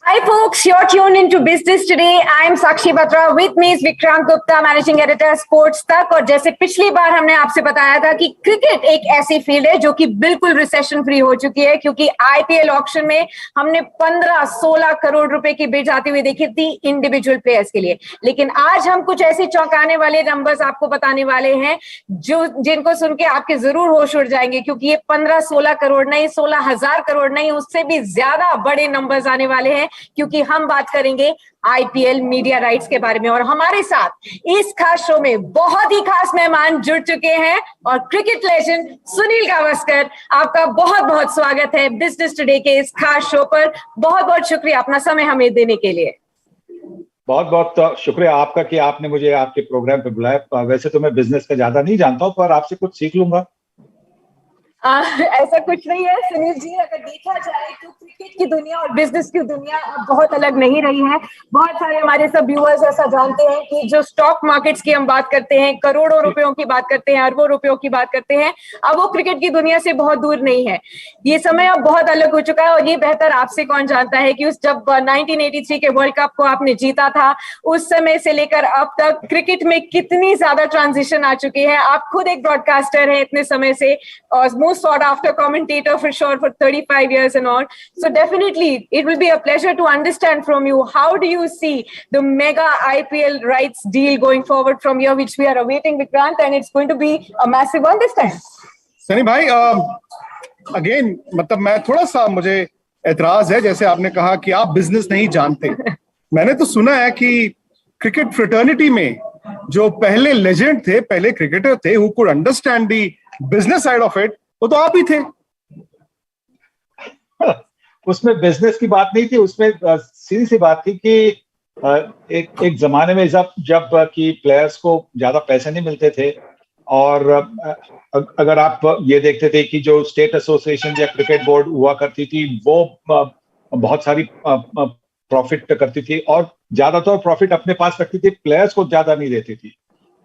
Hi folks, you're tuned into Business Today. I'm Sakshi Batra. With me is Vikrant Gupta, Managing Editor, Sports तक। और जैसे पिछली बार हमने आपसे बताया था कि क्रिकेट एक ऐसी फील्ड है जो कि बिल्कुल रिसेशन फ्री हो चुकी है, क्योंकि आईपीएल ऑक्शन में हमने 15-16 करोड़ रुपए की बिड आती हुई देखी थी इंडिविजुअल प्लेयर्स के लिए। लेकिन आज हम कुछ ऐसे चौंकाने वाले नंबर्स आपको बताने वाले हैं जो जिनको सुन के आपके जरूर होश उड़ जाएंगे, क्योंकि ये 15-16 करोड़ नहीं, 16,000 करोड़ नहीं, उससे भी ज्यादा बड़े नंबर्स आने वाले हैं, क्योंकि हम बात करेंगे आईपीएल मीडिया राइट्स के बारे में। और हमारे साथ इस खास शो में बहुत ही खास मेहमान जुड़ चुके हैं और क्रिकेट लेजेंड सुनील गावस्कर, आपका बहुत बहुत स्वागत है बिजनेस टुडे के इस खास शो पर। बहुत बहुत शुक्रिया अपना समय हमें देने के लिए। बहुत बहुत शुक्रिया आपका कि आपने मुझे आपके प्रोग्राम पे बुलाया। वैसे तो मैं बिजनेस का ज्यादा नहीं जानता हूँ, पर आपसे कुछ सीख लूंगा। ऐसा कुछ नहीं है सुनील जी, अगर देखा जाए तो क्रिकेट की दुनिया और बिजनेस की दुनिया अब बहुत अलग नहीं रही है। बहुत सारे हमारे सब व्यूअर्स ऐसा जानते हैं कि जो स्टॉक मार्केट्स की हम बात करते हैं, करोड़ों रुपयों की बात करते हैं, अरबों रुपयों की बात करते हैं, अब वो क्रिकेट की दुनिया से बहुत दूर नहीं है। ये समय अब बहुत अलग हो चुका है और ये बेहतर आपसे कौन जानता है कि उस जब 1983 के वर्ल्ड कप को आपने जीता था, उस समय से लेकर अब तक क्रिकेट में कितनी ज्यादा ट्रांजिशन आ चुकी है। आप खुद एक ब्रॉडकास्टर हैं इतने समय से और most sought after commentator for sure for 35 years and all. So definitely it will be a pleasure to understand from you, how do you see the mega IPL rights deal going forward from here, which we are awaiting, Vikrant, and it's going to be a massive one this time. Sunny भाई, again मतलब मैं थोड़ा सा, मुझे एतराज है, जैसे आपने कहा कि आप बिजनेस नहीं जानते। मैंने तो सुना है कि क्रिकेट फ्रेटर्निटी में जो पहले लेजेंड थे, पहले क्रिकेटर थे who could understand the business side of it, वो तो आप ही थे। उसमें बिजनेस की बात नहीं थी, उसमें सीधी सी बात थी कि एक जमाने में जब कि प्लेयर्स को ज्यादा पैसे नहीं मिलते थे, और अगर आप ये देखते थे कि जो स्टेट एसोसिएशन या क्रिकेट बोर्ड हुआ करती थी वो बहुत सारी प्रॉफिट करती थी और ज्यादातर प्रॉफिट अपने पास रखती थी, प्लेयर्स को ज्यादा नहीं देती थी।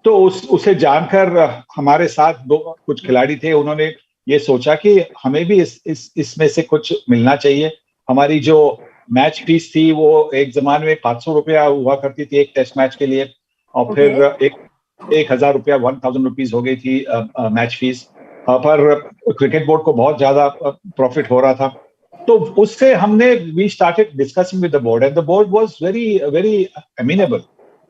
तो उसे जानकर हमारे साथ कुछ खिलाड़ी थे, उन्होंने ये सोचा कि हमें भी इसमें से कुछ मिलना चाहिए। हमारी जो मैच फीस थी वो एक जमाने में 500 रुपया हुआ करती थी एक टेस्ट मैच के लिए, और फिर 1,000 रुपया 1,000 रुपीज हो गई थी मैच फीस। पर क्रिकेट बोर्ड को बहुत ज्यादा प्रॉफिट हो रहा था, तो उससे हमने we started discussing with the board and the board was very amenable.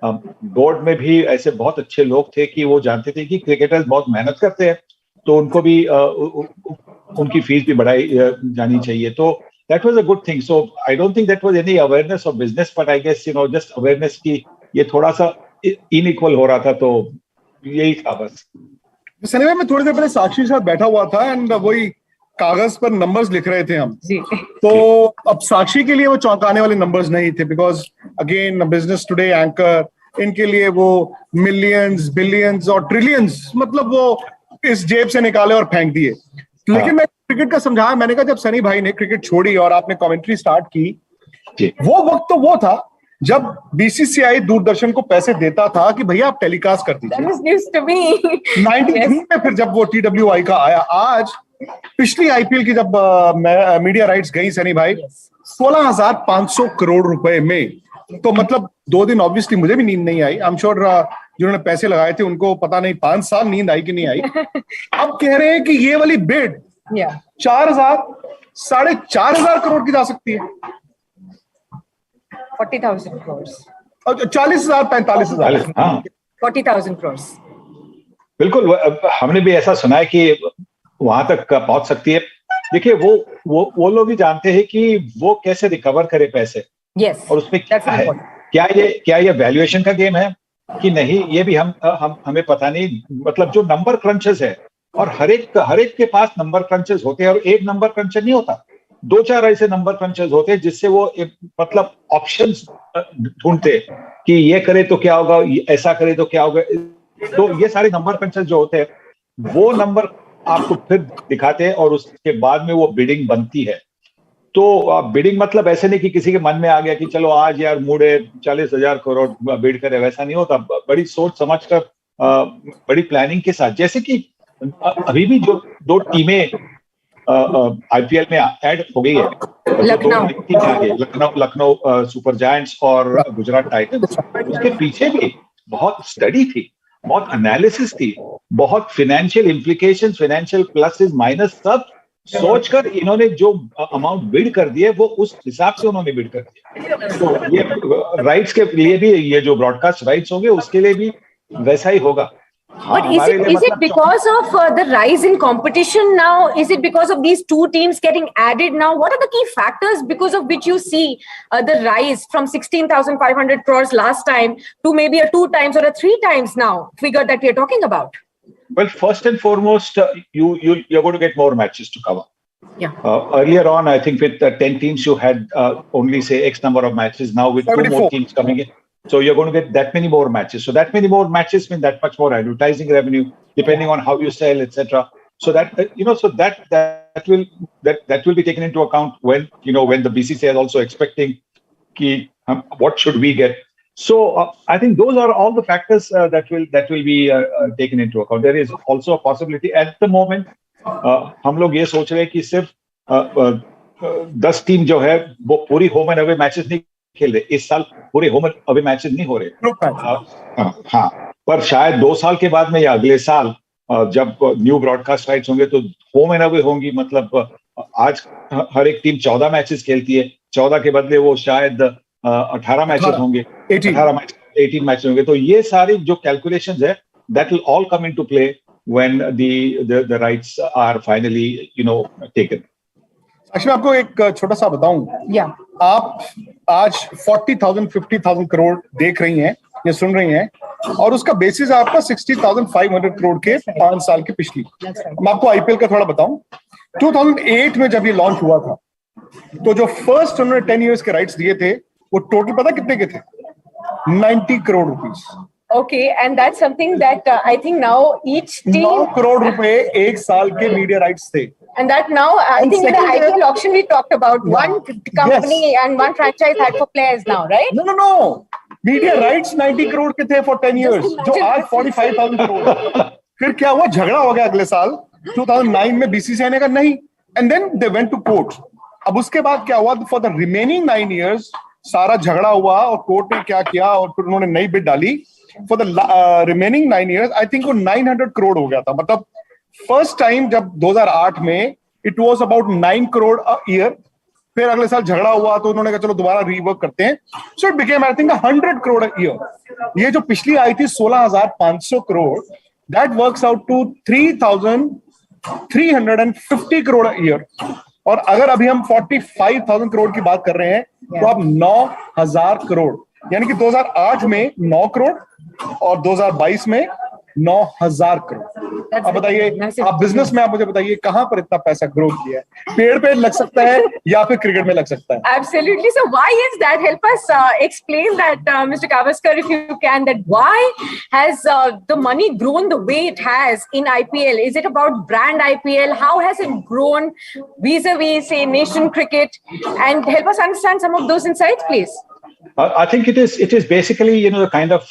Board में भी ऐसे बहुत अच्छे लोग थे कि वो जानते थे कि क्रिकेटर्स बहुत मेहनत करते हैं, तो उनको भी उनकी फीस भी बढ़ाई जानी चाहिए। तो that was a good thing. So I don't think that was any awareness of business, but I guess just awareness की ये थोड़ा सा इनइक्वल हो रहा था, तो यही था बस। सनी भाई, मैं थोड़ी देर पहले साक्षी के साथ बैठा हुआ था एंड वही कागज पर नंबर्स लिख रहे थे हम। तो अब साक्षी के लिए वो चौंकाने वाले नंबर्स नहीं थे, because again business today anchor, इनके लिए वो मिलियंस, बिलियंस और ट्रिलियंस, मतलब वो इस जेब से निकाले और फेंक दिए। लेकिन मैं क्रिकेट का समझाया, मैंने कहा जब सनी भाई ने क्रिकेट छोड़ी और आपने कमेंट्री स्टार्ट की, वो वक्त तो वो था जब बीसीसीआई दूरदर्शन को पैसे देता था कि भैया आप टेलीकास्ट कर दीजिए। 93 में फिर जब वो TWI का आया, आज पिछली आईपीएल की जब मीडिया राइट्स गई सनी भाई, 16,500 करोड़ रुपए में, तो मतलब 2 दिन ऑब्वियसली मुझे भी नींद नहीं आई। आई एम श्योर जिन्होंने पैसे लगाए थे उनको पता नहीं 5 साल नींद आई कि नहीं आई। अब कह रहे हैं कि ये वाली बिड 4,000 4,500 करोड़ की जा सकती है। 40,000 करोड़, 40,000 45,000, 40,000 करोड़। बिल्कुल, हमने भी ऐसा सुना है कि वहां तक पहुंच सकती है। देखिए, वो लोग भी जानते हैं कि वो कैसे रिकवर करे पैसे। yes, और उसमें क्या है, क्या ये वैल्यूएशन का गेम है कि नहीं, ये भी हमें पता नहीं। मतलब जो नंबर क्रंचेस है, और हर एक के पास नंबर क्रंचेस होते हैं, और एक नंबर क्रंचर नहीं होता, 2-4 ऐसे नंबर क्रंचर्स होते हैं जिससे वो मतलब ऑप्शंस ढूंढते कि ये करे तो क्या होगा, ऐसा करे तो क्या होगा। तो ये सारे नंबर क्रंचर्स जो होते हैं, वो नंबर आपको फिर दिखाते हैं और उसके बाद में वो बिडिंग बनती है। तो बिडिंग मतलब ऐसे नहीं कि किसी के मन में आ गया कि चलो आज यार मूड है 40,000 करोड़ बिड करे, वैसा नहीं होता। बड़ी सोच समझ कर, बड़ी प्लानिंग के साथ, जैसे कि अभी भी जो 2 टीमें आईपीएल में ऐड हो गई है, लखनऊ सुपर जायंट्स और गुजरात टाइटंस, उसके पीछे भी बहुत स्टडी थी, बहुत एनालिसिस थी, बहुत financial implications, financial pluses minus सब सोचकर इन्होंने जो अमाउंट बिड कर दिए वो उस हिसाब से उन्होंने बिड कर दिया। तो ये राइट्स के लिए भी, ये जो ब्रॉडकास्ट राइट्स होंगे उसके लिए भी वैसा ही होगा। But is it because of the rise in competition now? Is it because of these two teams getting added now? What are the key factors because of which you see the rise from 16,500 crores last time to maybe a 2 times or a 3 times now figure that we are talking about? Well, first and foremost, you're going to get more matches to cover. Yeah. Earlier on, I think with 10 teams, you had only say X number of matches. Now with 2 more teams coming in, so you're going to get that many more matches. So that many more matches mean that much more advertising revenue, depending on how you sell, etc. So that that will be taken into account when when the BCCI is also expecting what should we get. So I think those are all the factors that will be taken into account. There is also a possibility at the moment. हम लोग ये सोच रहे हैं कि सिर्फ 10 team जो है वो पूरी होम एंड अवे मैचेस नहीं खेल रहे इस साल, पूरे होम एंड अवे मैचेस नहीं हो रहे। हाँ, पर शायद 2 साल के बाद में या अगले साल जब न्यू ब्रॉडकास्ट राइट्स होंगे तो होम एंड अवे होंगी। मतलब आज हर एक टीम 14 मैचेस खेलती है, 14 के बदले वो शायद 18 मैचेस होंगे, 18 मैचेस होंगे। तो ये सारी जो कैलकुलेशंस है that will all come into play when the rights are finally taken. actually आपको एक छोटा सा बताऊं, आप आज 40,000 50,000 करोड़ देख रही हैं या सुन रही हैं, और उसका बेसिस आपका 60,500 करोड़ के 5 साल की पिछली। मैं आपको आईपीएल का थोड़ा बताऊं, 2008 में जब ये लॉन्च हुआ था तो जो फर्स्ट उन्होंने 10 इयर्स के राइट्स दिए थे वो टोटल पता कितने के थे? 90 crore rupees. Okay, and that's something that I think now each team 9 crore रुपए एक साल के मीडिया राइट्स थे। And that now I think in the IPL auction we talked about one company and one franchise had for players now, right? No. Media rights 90 crore के थे for 10 years, जो आज 45,000 करोड़। फिर क्या हुआ? झगड़ा हो गया अगले साल 2009 में बीसीसीआई ने कहा नहीं, and then they went to court। अब उसके बाद क्या हुआ? For the remaining 9 years सारा झगड़ा हुआ और कोर्ट ने क्या किया और फिर उन्होंने नई बिड डाली। For the remaining 9 years, I think वो 900 करोड़ हो गया था। मतलब फर्स्ट टाइम जब 2008 में it was about 9 crore a year, फिर अगले साल झगड़ा हुआ तो उन्होंने कहा चलो दोबारा रीवर्क करते हैं, so it became I think 100 crore a year। ये जो पिछली आई थी 16,500 crore, that works out to 3,350 crore a year। और अगर अभी हम 45,000 करोड़ की बात कर रहे हैं तो अब 9,000 करोड़, यानी कि 2008 में 9 करोड़ और 2022 में 9,000 करोड़। अब बताइए, आप बिजनेस में आप मुझे बताइए कहां पर इतना पैसा ग्रो किया है? पेड़ पे लग सकता है या फिर क्रिकेट में लग सकता है? Absolutely. So why is that? Help us explain that, Mr. Gavaskar, if you can, that why has the money grown the way it has in IPL? Is it about brand IPL? How has it grown vis-a-vis, say, nation cricket? And help us understand some of those insights, please. I think it is basically the kind of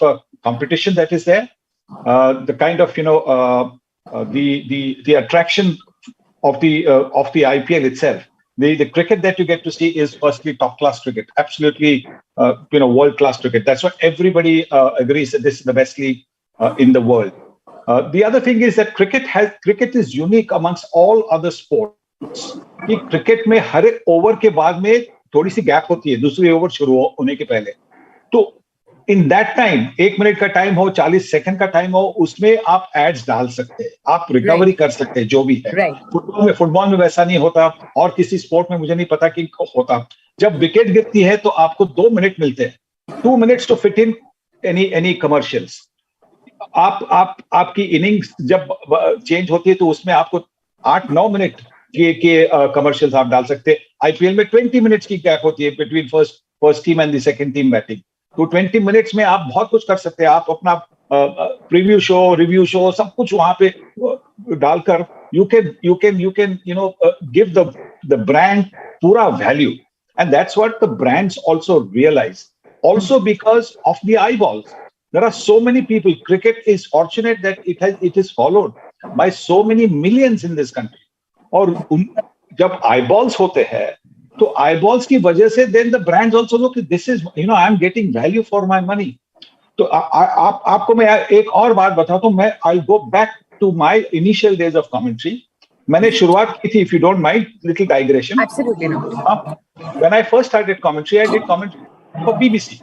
competition that is there, the kind of the attraction of the IPL itself. The cricket that you get to see is firstly top class cricket, absolutely world class cricket. That's why everybody agrees that this is the best league in the world. The other thing is that cricket is unique amongst all other sports. कि cricket में हर एक over के बाद में थोड़ी सी gap होती है, दूसरी ओवर शुरू होने के पहले। तो इन दैट टाइम 1 मिनट का टाइम हो, 40 सेकंड का टाइम हो, उसमें आप एड्स डाल सकते हैं, आप रिकवरी कर सकते हैं, जो भी है। फुटबॉल में वैसा नहीं होता, और किसी स्पोर्ट में मुझे नहीं पता कि होता। जब विकेट गिरती है तो आपको 2 मिनट मिलते हैं, 2 minutes to fit in any commercials। आपकी इनिंग्स जब चेंज होती है तो उसमें आपको 8-9 मिनट के कमर्शियल्स आप डाल सकते हैं। आईपीएल में 20 मिनट्स की गैप होती है between first team and the second team batting. तो 20 मिनट्स में आप बहुत कुछ कर सकते हैं। आप अपना प्रीव्यू शो, रिव्यू शो, सब कुछ वहां पे डालकर you can give the brand पूरा value, and that's what the brands also realize. Also because of the eyeballs, there are so many people. Cricket is fortunate that it is followed by so many millions in this country. और जब eyeballs होते हैं तो eyeballs की वजह से then the brands also look, this is, I am getting value for my money. तो आपको मैं एक और बात बताता हूँ, मैं I'll go back to my initial days of commentary. मैंने शुरुआत की थी, if you don't mind, little digression. Absolutely not. When I first started commentary, I did commentary for BBC.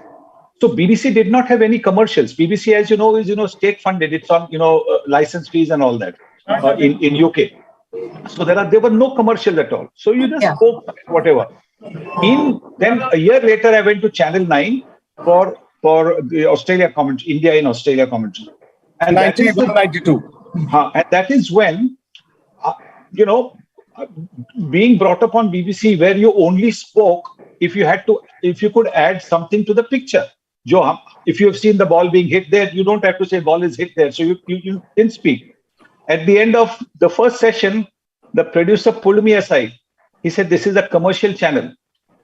So BBC did not have any commercials. BBC, as you know, is state funded. It's on license fees and all that in UK. So there were no commercials at all. So you just spoke whatever. Then a year later, I went to Channel 9 for the Australia commentary, India in Australia commentary. And 92. And that is when, being brought up on BBC, where you only spoke if you could add something to the picture. If you have seen the ball being hit there, you don't have to say ball is hit there. So you didn't speak. At the end of the first session, the producer pulled me aside. He said, "This is a commercial channel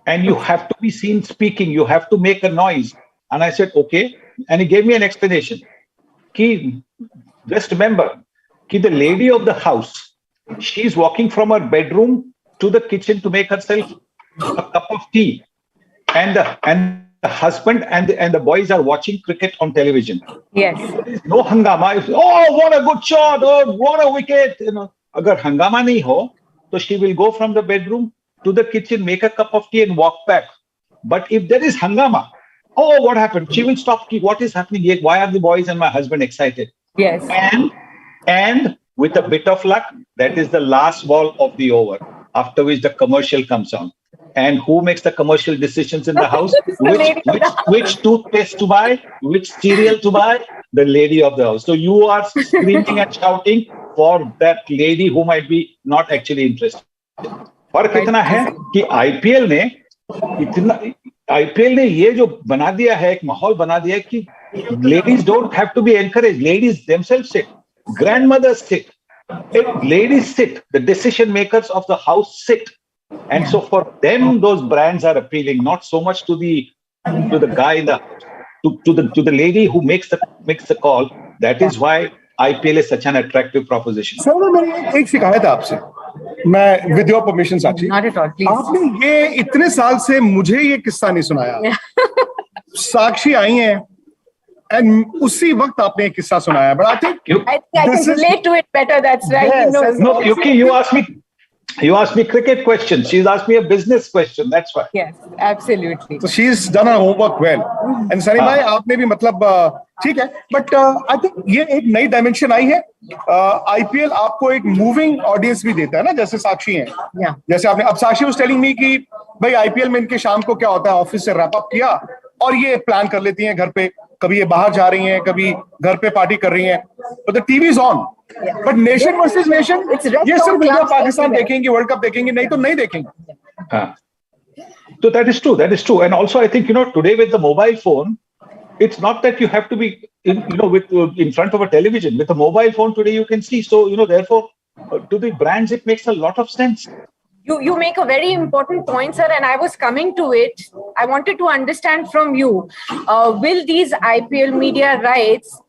and you have to be seen speaking. You have to make a noise." And I said, "Okay." And he gave me an explanation. Just remember, the lady of the house, she's walking from her bedroom to the kitchen to make herself a cup of tea. And the husband and the boys are watching cricket on television. Yes. There is no hangama. Oh, what a good shot! Oh, what a wicket! Agar hangama nahi ho, so she will go from the bedroom to the kitchen, make a cup of tea, and walk back. But if there is hangama, oh, what happened? She will stop. What is happening here? Why are the boys and my husband excited? Yes. And with a bit of luck, that is the last ball of the over. After which the commercial comes on. And who makes the commercial decisions in the house? Which toothpaste to buy? Which cereal to buy? The lady of the house. So you are screaming and shouting for that lady who might be not actually interested. फर्क इतना है कि IPL ने ये जो बना दिया है, एक माहौल बना दिया है कि ladies don't have to be encouraged. Ladies themselves sit. Grandmothers sit. Ladies sit. The decision makers of the house sit. And so for them, those brands are appealing, not so much to the guy to the lady who makes the call. That is why IPL is such an attractive proposition. So मेरी एक शिकायत है आपसे, मैं with your permission Sakshi, Not at all, please. आपने ये इतने साल से मुझे ये किस्सा नहीं सुनाया. साक्षी आई हैं and उसी वक्त आपने ये किस्सा सुनाया. But I think I can relate to it better. That's right. Yes, no, Yuki, you asked me cricket questions. She's asked me a business question. That's why. Yes, absolutely. So she's done her homework well. And Sunny भाई आपने भी मतलब ठीक है. But I think ये एक नई dimension आई है. IPL आपको एक moving audience भी देता है ना, जैसे साक्षी हैं. Yeah. जैसे आपने अब साक्षी was telling me कि भाई IPL में इनके शाम को क्या होता है, ऑफिस से रैप अप किया और ये प्लान कर लेती हैं घर पे, कभी ये बाहर जा रही हैं, कभी घर पे पार्टी कर रही हैं. But the TV is on. But nation versus nation, ये सिर्फ इंडिया पाकिस्तान देखेंगे, वर्ल्ड कप देखेंगे, नहीं तो नहीं देखेंगे. So that is true. That is true. And also, I think today with the mobile phone, it's not that you have to be in front of a television. With a mobile phone today, you can see. So therefore, to the brands, it makes a lot of sense. You make a very important point, sir, and I was coming to it. I wanted to understand from you, will these IPL media rights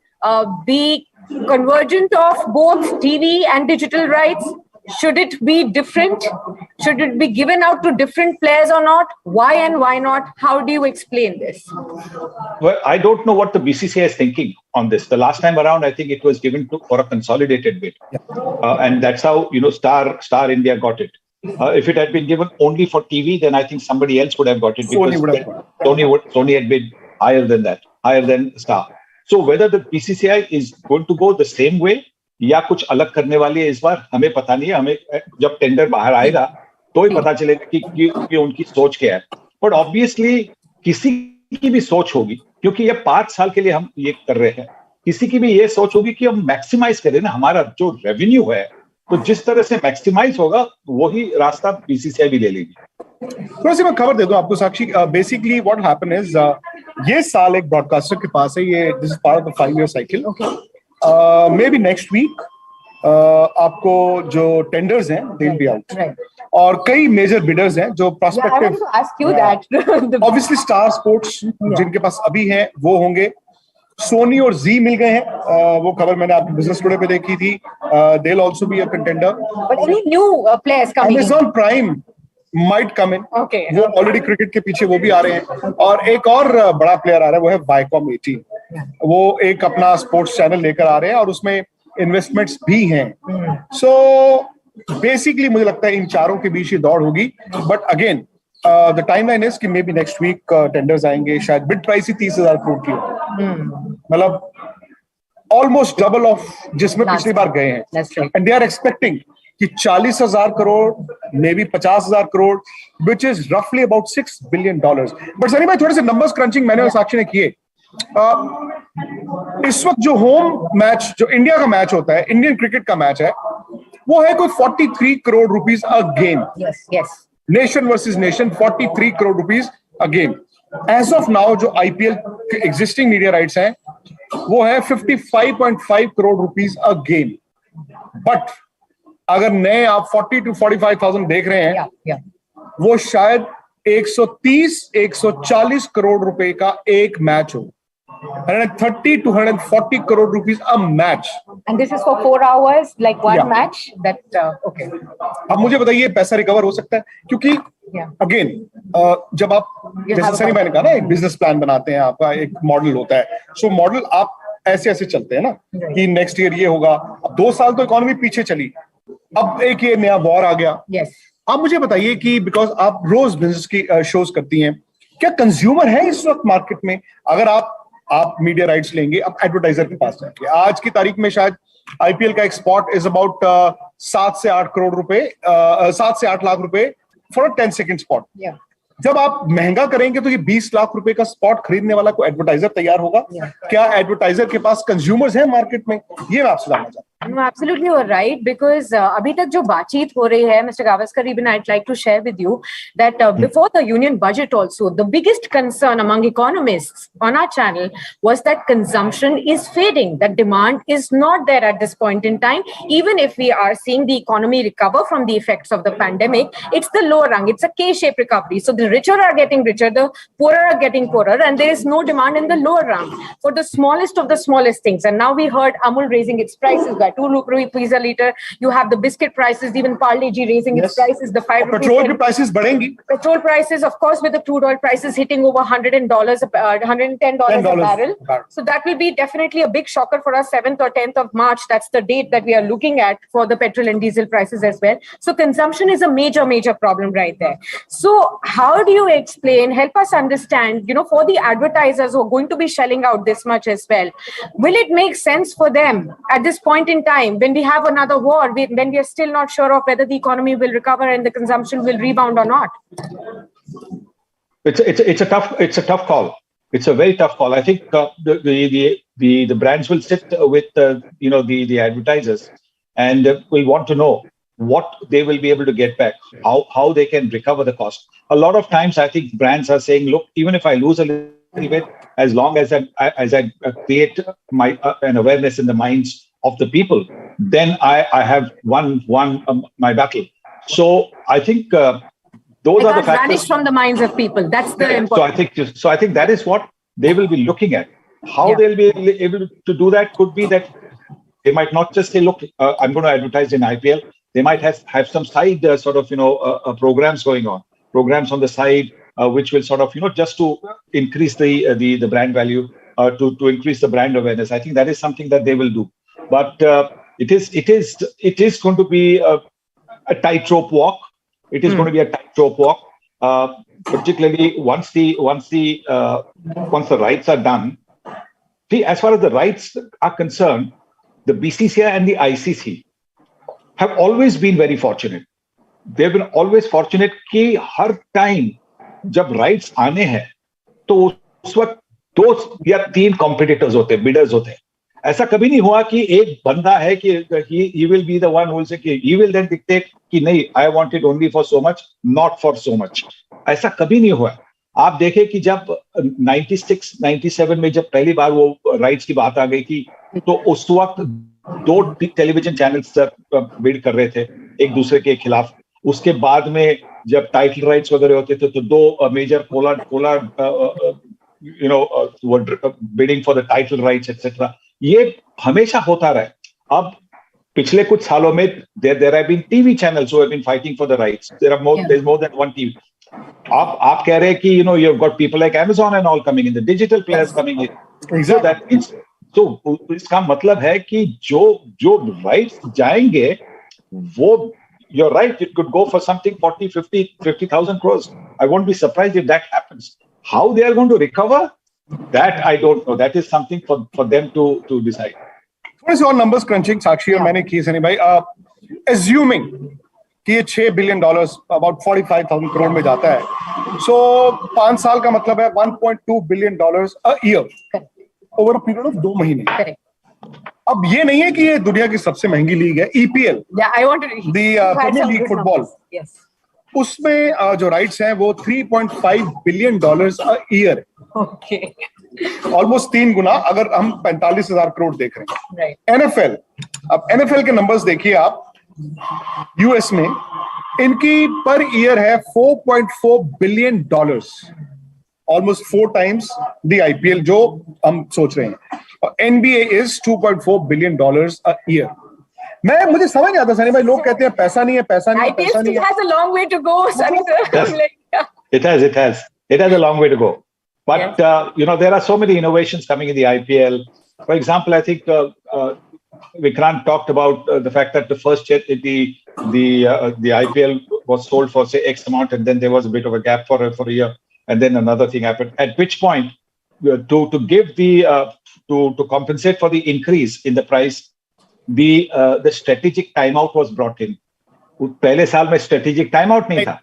be convergent of both TV and digital rights? Should it be different? Should it be given out to different players or not? Why and why not? How do you explain this? Well, I don't know what the BCCI is thinking on this. The last time around, I think it was given for a consolidated bid. And that's how, Star India got it. If it had been given only for TV, then I think somebody else would have got it. Because Sony had bid higher than that, higher than Star. So whether the BCCI is going to go the same way या कुछ अलग करने वाली है इस बार, हमें पता नहीं है. हमें जब टेंडर बाहर आएगा तो ही पता चलेगा कि उनकी सोच क्या है. बट ऑब्वियसली किसी की भी सोच होगी, क्योंकि ये 5 साल के लिए हम ये कर रहे हैं, किसी की भी ये सोच होगी कि हम मैक्सिमाइज करें ना हमारा जो रेवेन्यू है. तो जिस तरह से मैक्सिमाइज होगा वही रास्ता बीसीसीआई भी ले लेगी. थोड़ा सी मैं खबर दे दूं आपको Sakshi. Basically what happen is, ये साल एक ब्रॉडकास्टर के पास है, ये this is part of the 5-year cycle. Maybe next week आपको जो टेंडर्स हैं दे विल बी आउट, और कई मेजर बिडर्स हैं जो प्रोस्पेक्टिव, ऑब्वियसली स्टार स्पोर्ट्स जिनके पास अभी हैं वो होंगे. सोनी और जी मिल गए हैं, वो खबर मैंने आपके बिजनेस टुडे पे देखी थी. They will also be a contender. But any new players coming? Amazon Prime might come in. Okay. वो ऑलरेडी क्रिकेट के पीछे वो भी आ रहे हैं, और एक और बड़ा प्लेयर आ रहा है, वो है वाईकॉम 18. वो एक अपना स्पोर्ट्स चैनल लेकर आ रहे हैं और उसमें इन्वेस्टमेंट्स भी हैं. सो बेसिकली मुझे लगता है इन चारों के बीच ही दौड़ होगी. But again the timeline is कि maybe next week tenders आएंगे. शायद बिड प्राइस ही 30,000 करोड़ की हो, मतलब ऑलमोस्ट डबल ऑफ जिसमें पिछली बार गए हैं. एंड दे आर एक्सपेक्टिंग कि 40,000 crore, may be 50,000 crore, which is रफली अबाउट $6 billion. बट सनी भाई, थोड़े से नंबर्स क्रंचिंग मैंने और साक्षी ने किए. इस वक्त जो होम मैच, जो इंडिया का मैच होता है, इंडियन क्रिकेट का मैच है, वो है कोई 43 crore rupees a game. Nation versus nation, 43 crore rupees a game. As of now जो आईपीएल के एग्जिस्टिंग मीडिया राइट्स हैं, वो है 55.5 crore rupees a game. But अगर नए आप 40 to 45,000 देख रहे हैं, वो शायद 130-140 करोड़ रुपए का एक मैच हो. 130 to 140 crore rupees a match. And this is for 4 hours, like one match. That okay. अब मुझे बताइए पैसा रिकवर हो सकता है? क्योंकि अगेन जब आप, जैसे सनी मैंने कहा ना, एक बिजनेस प्लान बनाते हैं, आपका एक मॉडल होता है. सो मॉडल आप ऐसे ऐसे चलते हैं ना कि नेक्स्ट ईयर ये होगा. अब 2 साल तो इकोनॉमी पीछे चली, अब एक ये नया वॉर आ गया. आप मुझे बताइए कि बिकॉज आप रोज बिजनेस की शोज करती हैं, क्या कंज्यूमर है इस वक्त मार्केट में? अगर आप मीडिया राइट्स लेंगे, अब एडवर्टाइजर के पास जाएंगे. आज की तारीख में शायद आईपीएल का एक स्पॉट इज अबाउट 7 से 8 करोड़ रुपए, 7 से 8 लाख रुपए फॉर 10 सेकेंड स्पॉट. जब आप महंगा करेंगे तो ये 20 लाख रुपए का स्पॉट खरीदने वाला कोई एडवर्टाइजर तैयार होगा? क्या एडवर्टाइजर के पास कंज्यूमर्स हैं मार्केट में? ये मैं आपसे जानना चाहता हूँ. No, absolutely, you're right. Because अभी तक जो बातचीत हो रही है, Mr. Gavaskar, even I'd like to share with you that before the union budget also, the biggest concern among economists on our channel was that consumption is fading, that demand is not there at this point in time. Even if we are seeing the economy recover from the effects of the pandemic, it's the lower rung, it's a K-shaped recovery. So the richer are getting richer, the poorer are getting poorer, and there is no demand in the lower rung for the smallest of the smallest things. And now we heard Amul raising its prices by 2 rupees a liter. You have the biscuit prices, even Parle G raising its prices, the 5 rupees. Petrol prices बढ़ेंगी. Petrol prices, of course, with the crude oil prices hitting over $110 a barrel. So that will be definitely a big shocker for us. 7th or 10th of March, that's the date that we are looking at for the petrol and diesel prices as well. So consumption is a major problem right there. So how do you explain, help us understand, for the advertisers who are going to be shelling out this much as well, will it make sense for them at this point in time when we have another war, when we are still not sure of whether the economy will recover and the consumption will rebound or not? It's a tough call. It's a very tough call. I think the brands will sit with the advertisers and will want to know what they will be able to get back, how they can recover the cost. A lot of times, I think brands are saying, look, even if I lose a little bit, as long as I create an awareness in the minds of the people, then I have won my battle. So I think those are the factors. Vanish from the minds of people. That's the important. So I think that is what they will be looking at. How they'll be able to do that could be that they might not just say, look, I'm going to advertise in IPL. They might have some side programs going on, programs on the side, which will just to increase the brand value, to increase the brand awareness. I think that is something that they will do. But it is going to be a tightrope walk. It is going to be a tightrope walk, particularly once the rights are done. See, as far as the rights are concerned, the BCCI and the ICC have always been very fortunate. They've been always fortunate कि हर time जब rights आने हैं तो उस वक्त 2 या 3 competitors होते हैं, bidders होते हैं. ऐसा कभी नहीं हुआ कि एक बंदा है कि he will be the one who will say कि he will then dictate कि नहीं, I want it only for so much, not for so much. ऐसा कभी नहीं हुआ. आप देखें कि जब 96-97 में जब पहली बार वो राइट्स की बात आ गई थी, तो उस वक्त 2 टेलीविजन चैनल्स बिड कर रहे थे एक दूसरे के खिलाफ. उसके बाद में जब टाइटल राइट्स वगैरह होते थे तो 2 major cola bidding for the title rights etcetera. ये हमेशा होता रहा है. अब पिछले कुछ सालों में there have been TV channels who have been fighting for the rights. There's more than one TV. आप कह रहे हैं कि you've got people like Amazon and all coming in, the digital players coming in. Exactly. So इसका मतलब है कि जो rights जाएंगे वो, you're right, it could go for something 50,000 crores. I won't be surprised if that happens. How they are going to recover, that I don't know. That is something for them to decide. थोड़े से और numbers crunching साक्षी और मैंने की सनी भाई, assuming कि ये $6 billion about 45,000 crore में जाता है, so 5 साल का मतलब है $1.2 billion a year over a period of 2 महीने. अब ये नहीं है कि ये दुनिया की सबसे महंगी लीग है, EPL, Premier League football. Yes. उसमें जो राइट्स हैं वो $3.5 billion a year. Okay. Almost 3 गुना अगर हम 45,000 करोड़ देख रहे हैं. NFL, अब NFL के नंबर्स देखिए आप, यूएस में इनकी पर ईयर है $4.4 billion, almost 4 times the IPL जो हम सोच रहे हैं. और NBA is $2.4 billion a year. मुझे समझ नहीं आता सनी भाई, लोग कहते हैं पैसा नहीं है, पैसा नहीं है, पैसा नहीं है. IPL has a long way to go, Sunny sir. It has a long way to go. But there are so many innovations coming in the IPL. For example, I think Vikrant talked about the fact that the first year the IPL was sold for say X amount, and then there was a bit of a gap for a year, and then another thing happened. At which point, to give to compensate for the increase in the price, the strategic timeout was brought in. पहले साल में strategic timeout नहीं था.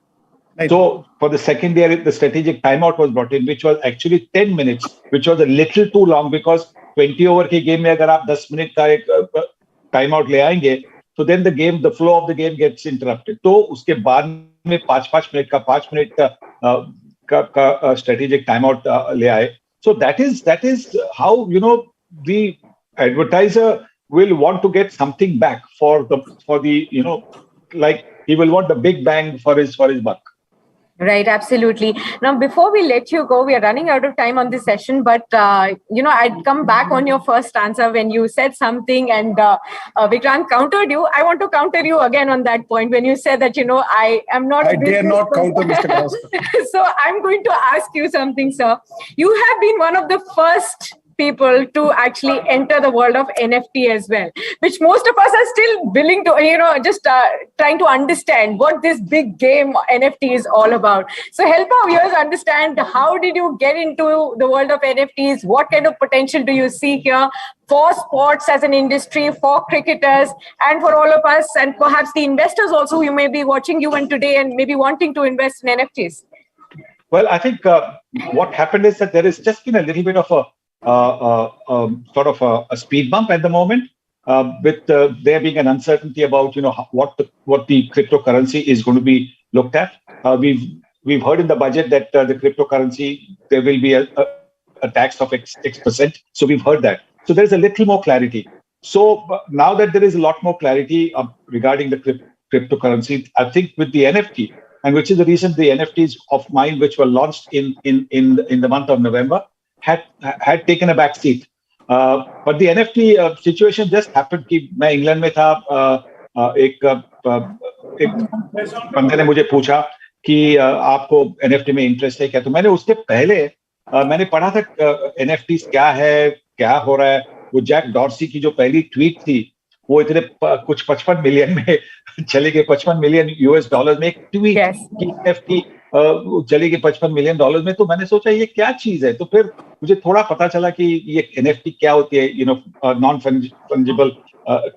So for the second year, the strategic timeout was brought in, which was actually 10 minutes, which was a little too long because 20 over के game में अगर आप 10 minute का एक timeout ले आएंगे, so then the flow of the game gets interrupted. तो उसके बाद में 5 मिनट का 5 मिनट का strategic timeout ले आए. So that is how the advertiser will want to get something back for the like he will want the big bang for his buck. Right, absolutely. Now, before we let you go, we are running out of time on this session, but, I'd come back on your first answer when you said something and Vikrant countered you. I want to counter you again on that point when you said that, I am not... I dare not counter Mr. Gavaskar. So I'm going to ask you something, sir. You have been one of the first people to actually enter the world of NFT as well, which most of us are still willing to, just trying to understand what this big game NFT is all about. So help our viewers understand, how did you get into the world of NFTs? What kind of potential do you see here for sports as an industry, for cricketers, and for all of us, and perhaps the investors also who may be watching you today and maybe wanting to invest in NFTs? Well, I think what happened is that there has just been a little bit of a sort of a speed bump at the moment, with there being an uncertainty about what the cryptocurrency is going to be looked at. We've heard in the budget that the cryptocurrency, there will be a tax of X%. So we've heard that. So there's a little more clarity. So now that there is a lot more clarity regarding the cryptocurrency, I think with the NFT, and which is the reason the NFTs of mine, which were launched in the month of November, had taken a back seat. But the NFT situation just happened कि मैं England में था, एक बंदे ने मुझे पूछा कि आपको NFT में इंटरेस्ट है क्या, तो मैंने उसके पहले मैंने पढ़ा था NFTs क्या है, क्या हो रहा है. वो जैक डॉर्सी की जो पहली ट्वीट थी, वो इतने कुछ 55 मिलियन में चले गए, $55 मिलियन में एक ट्वीट की NFT चली गई $55 मिलियन में. तो मैंने सोचा ये क्या चीज है, तो फिर मुझे थोड़ा पता चला कि ये NFT क्या होती है, नॉन फंजिबल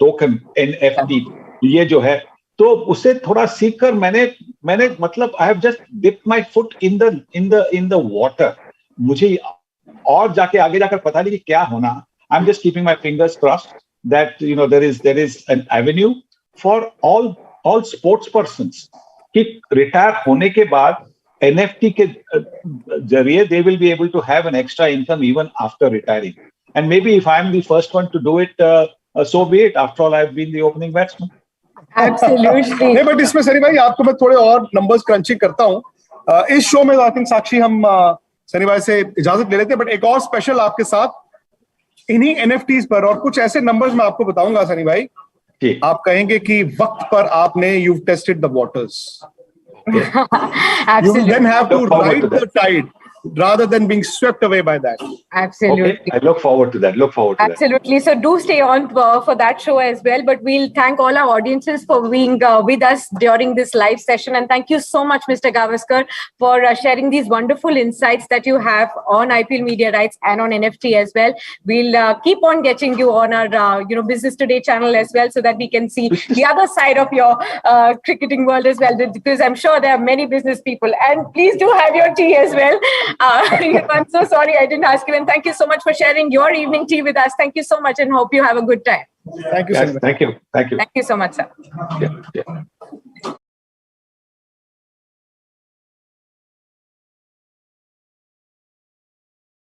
टोकन NFT ये जो है. तो उससे थोड़ा सीखकर मैंने मतलब I have just dipped my foot in the water. मुझे और जाके आगे जाकर पता नहीं कि क्या होना. I am just keeping my fingers crossed that there is an avenue for all sports persons कि रिटायर होने के बाद NFT के जरिए they will be able to have an extra income even after retiring. And maybe if I am the first one to do it, so be it. After all, I've been the opening batsman. Absolutely. नहीं, but इसमें सनी भाई आपको मैं थोड़े और numbers crunching करता हूँ. इस शो में I think साक्षी हम सनी भाई से इजाजत ले लेते हैं, but एक और स्पेशल आपके साथ इन्हीं NFTs पर और कुछ ऐसे numbers मैं आपको बताऊंगा सनी भाई आप कहेंगे कि वक्त पर आपने you've tested the waters. You will then have to ride the tide rather than being swept away by that. Absolutely. Okay. I look forward to that. Absolutely. So do stay on for that show as well. But we'll thank all our audiences for being with us during this live session. And thank you so much, Mr. Gavaskar, for sharing these wonderful insights that you have on IPL media rights and on NFT as well. We'll keep on getting you on our Business Today channel as well, so that we can see the other side of your cricketing world as well. Because I'm sure there are many business people. And please do have your tea as well. I'm so sorry I didn't ask you, and thank you so much for sharing your evening tea with us. Thank you so much, and hope you have a good time. Thank you so much. Thank you. Thank you so much, sir. Yeah.